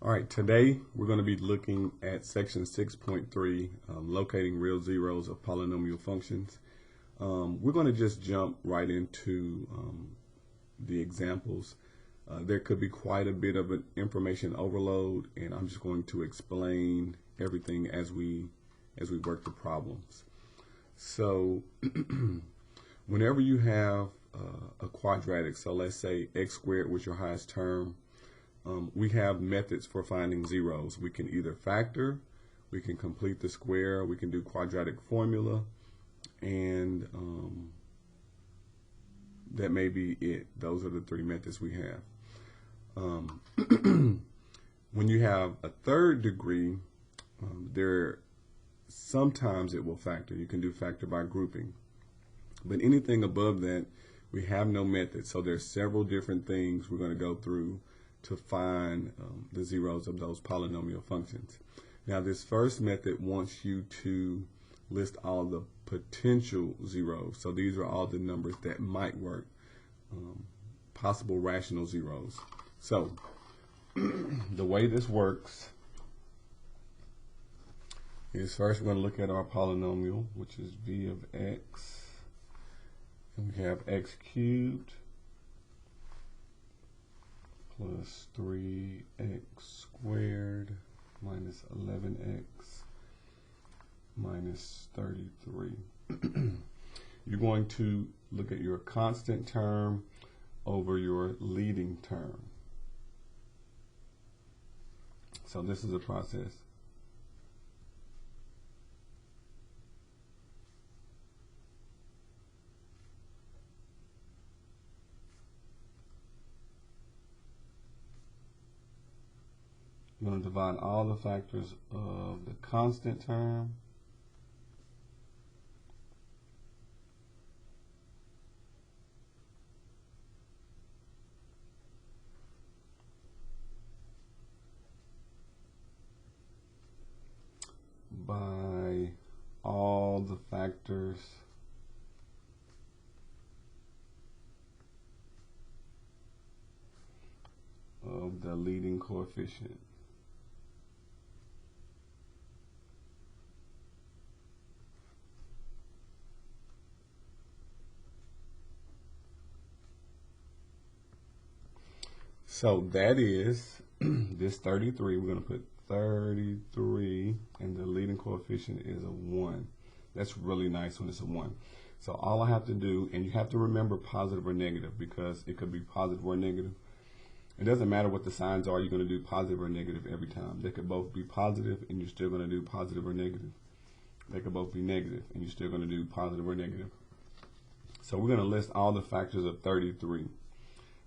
All right, today we're going to be looking at section 6.3, locating real zeros of polynomial functions. We're going to just jump right into the examples. There could be quite a bit of an information overload, and I'm just going to explain everything as we work the problems. So whenever you have a quadratic, so let's say x squared was your highest term, we have methods for finding zeros. We can either factor, we can complete the square, we can do quadratic formula, and that may be it. Those are the three methods we have. When you have a third degree, sometimes it will factor. You can do factor by grouping. But anything above that, we have no method. So there's several different things we're going to go through to find the zeros of those polynomial functions. Now, this first method wants you to list all the potential zeros. So these are all the numbers that might work, possible rational zeros. So the way this works is first we're going to look at our polynomial, which is v of x. And we have x cubed plus 3x squared minus 11x minus 33. You're going to look at your constant term over your leading term. So this is a process. I'm going to divide all the factors of the constant term by all the factors of the leading coefficient. So that is this 33. We're going to put 33, and the leading coefficient is a 1. That's really nice when it's a 1. So all I have to do, and you have to remember positive or negative, because it could be positive or negative. It doesn't matter what the signs are, you're going to do positive or negative every time. They could both be positive, and you're still going to do positive or negative. They could both be negative, and you're still going to do positive or negative. So we're going to list all the factors of 33.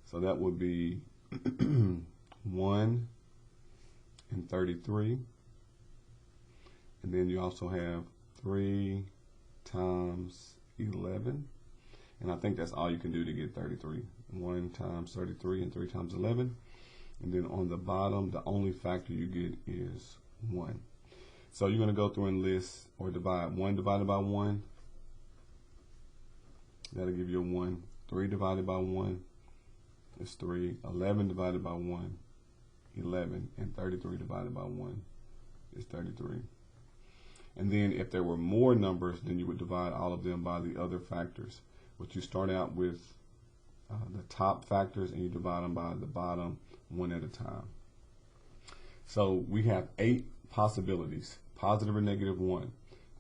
So that would be 1 and 33. And then you also have 3 times 11. And I think that's all you can do to get 33. 1 times 33 and 3 times 11. And then on the bottom, the only factor you get is 1. So you're going to go through and list or divide 1 divided by 1. That'll give you a 1. 3 divided by 1 is 3. 11 divided by 1, 11. And 33 divided by 1 is 33. And then if there were more numbers, then you would divide all of them by the other factors. But you start out with the top factors, and you divide them by the bottom one at a time. So we have 8 possibilities: positive or negative 1,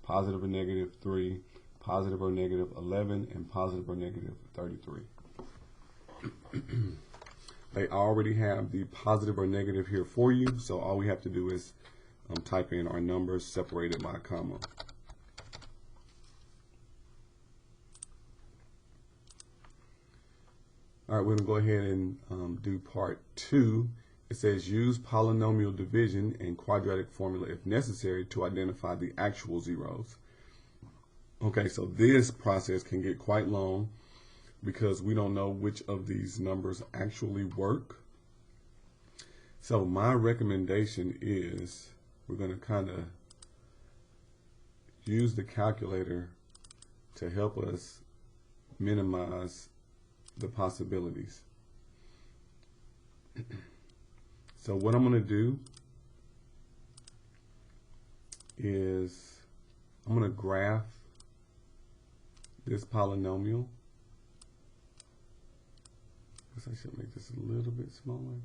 positive or negative 3, positive or negative 11, and positive or negative 33. They already have the positive or negative here for you, so all we have to do is type in our numbers separated by a comma. All right, we're going to go ahead and do part 2. It says use polynomial division and quadratic formula if necessary to identify the actual zeros. Okay, so this process can get quite long because we don't know which of these numbers actually work. So my recommendation is we're going to kind of use the calculator to help us minimize the possibilities. So what I'm going to do is I'm going to graph this polynomial. I guess I should make this a little bit smaller.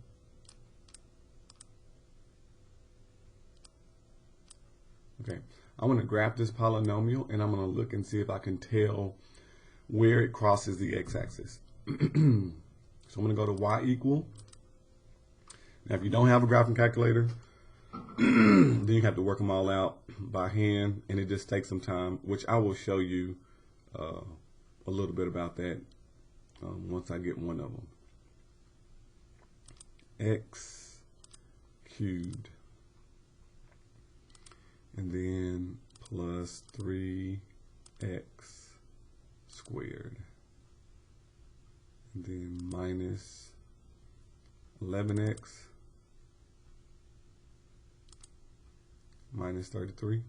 Okay, I'm going to graph this polynomial and I'm going to look and see if I can tell where it crosses the x-axis. So I'm going to go to y equal. Now, if you don't have a graphing calculator, then you have to work them all out by hand, and it just takes some time, which I will show you a little bit about that once I get one of them. X cubed, and then plus 3x squared, and then minus 11x minus 33.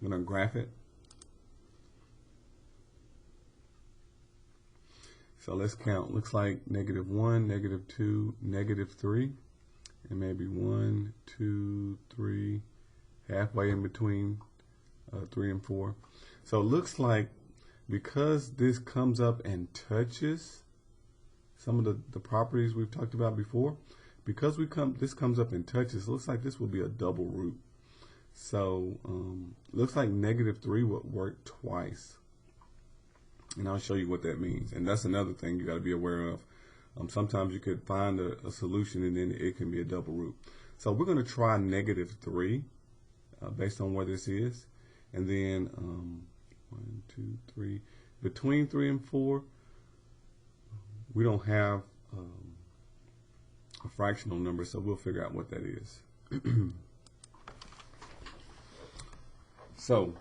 I'm going to graph it. So let's count. Looks like -1, -2, -3, and maybe 1, 2, 3, halfway in between 3 and 4. So it looks like because this comes up and touches some of the properties we've talked about before, because this comes up and touches, looks like this will be a double root. So looks like -3 would work twice. And I'll show you what that means. And that's another thing you got to be aware of. Sometimes you could find a solution and then it can be a double root. So we're going to try -3 based on where this is. And then 1, 2, 3. Between 3 and 4, we don't have a fractional number, so we'll figure out what that is. So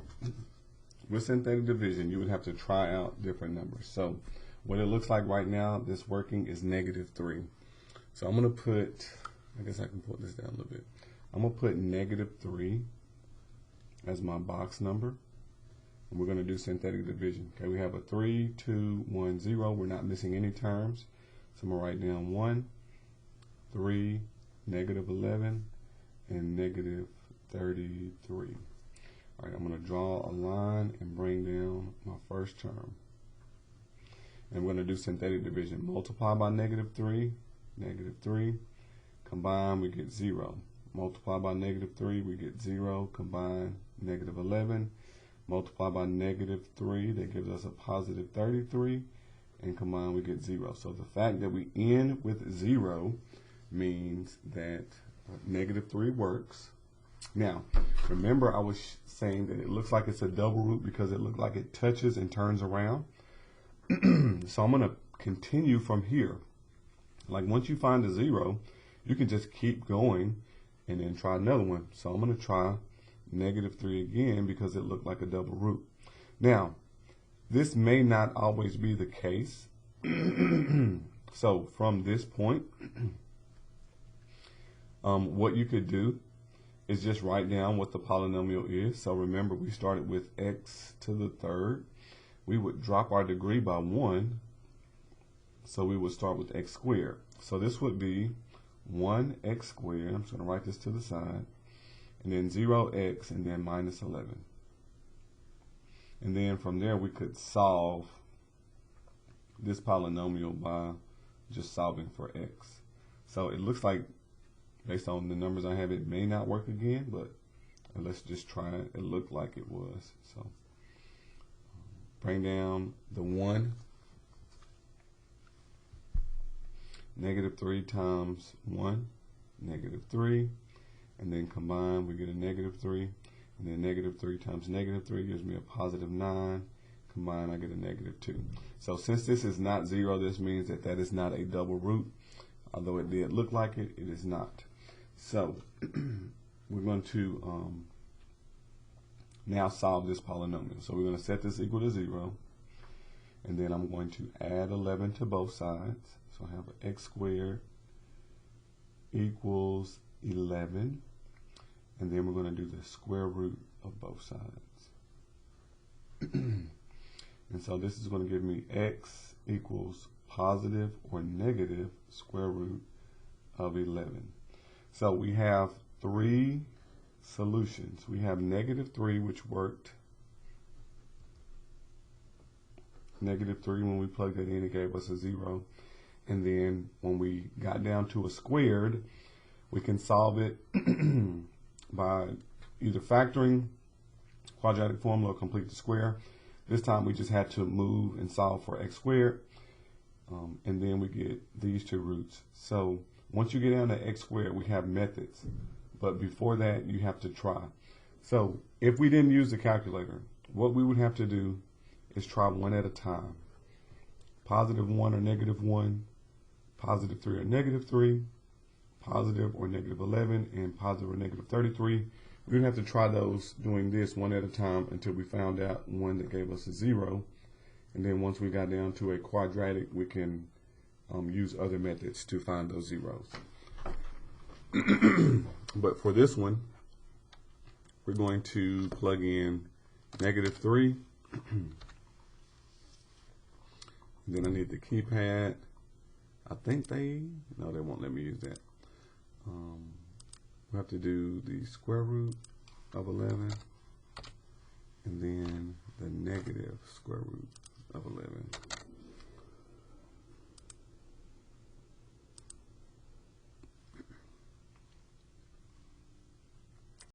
with synthetic division, you would have to try out different numbers. So what it looks like right now, this working is -3. So I'm going to put, I guess I can put this down a little bit. I'm going to put -3 as my box number. And we're going to do synthetic division. Okay, we have a 3, 2, 1, 0. We're not missing any terms. So I'm going to write down 1, 3, -11, and -33. All right, I'm going to draw a line and bring down my first term. And we're going to do synthetic division. Multiply by -3, -3. Combine, we get 0. Multiply by -3, we get 0. Combine, -11. Multiply by -3, that gives us a positive 33. And combine, we get 0. So the fact that we end with 0 means that -3 works. Now, remember I was saying that it looks like it's a double root because it looks like it touches and turns around. So I'm going to continue from here. Like once you find a 0, you can just keep going and then try another one. So I'm going to try -3 again because it looked like a double root. Now, this may not always be the case. So from this point, what you could do is just write down what the polynomial is. So remember, we started with x to the third. We would drop our degree by 1. So we would start with x squared. So this would be 1x squared. I'm just going to write this to the side. And then 0x and then -11. And then from there, we could solve this polynomial by just solving for x. So it looks like, based on the numbers I have, it may not work again, but let's just try it. It looked like it was. So bring down the 1. -3 times 1, -3. And then combine, we get a -3. And then -3 times -3 gives me a positive 9. Combine, I get a -2. So since this is not 0, this means that that is not a double root. Although it did look like it, it is not. So we're going to now solve this polynomial. So we're going to set this equal to 0. And then I'm going to add 11 to both sides. So I have x squared equals 11. And then we're going to do the square root of both sides. And so this is going to give me x equals positive or negative square root of 11. So we have three solutions. We have -3, which worked. -3, when we plugged it in, it gave us a 0. And then when we got down to a squared, we can solve it by either factoring, quadratic formula, or complete the square. This time we just had to move and solve for x squared. And then we get these two roots. So once you get down to x squared, we have methods. But before that, you have to try. So if we didn't use the calculator, what we would have to do is try one at a time. +1 or -1, +3 or -3, positive or -11, and positive or -33. We would have to try those doing this one at a time until we found out one that gave us a 0. And then once we got down to a quadratic, we can use other methods to find those zeros. But for this one, we're going to plug in -3. Then I need the keypad. I think no, they won't let me use that. We have to do the square root of 11 and then the negative square root of 11.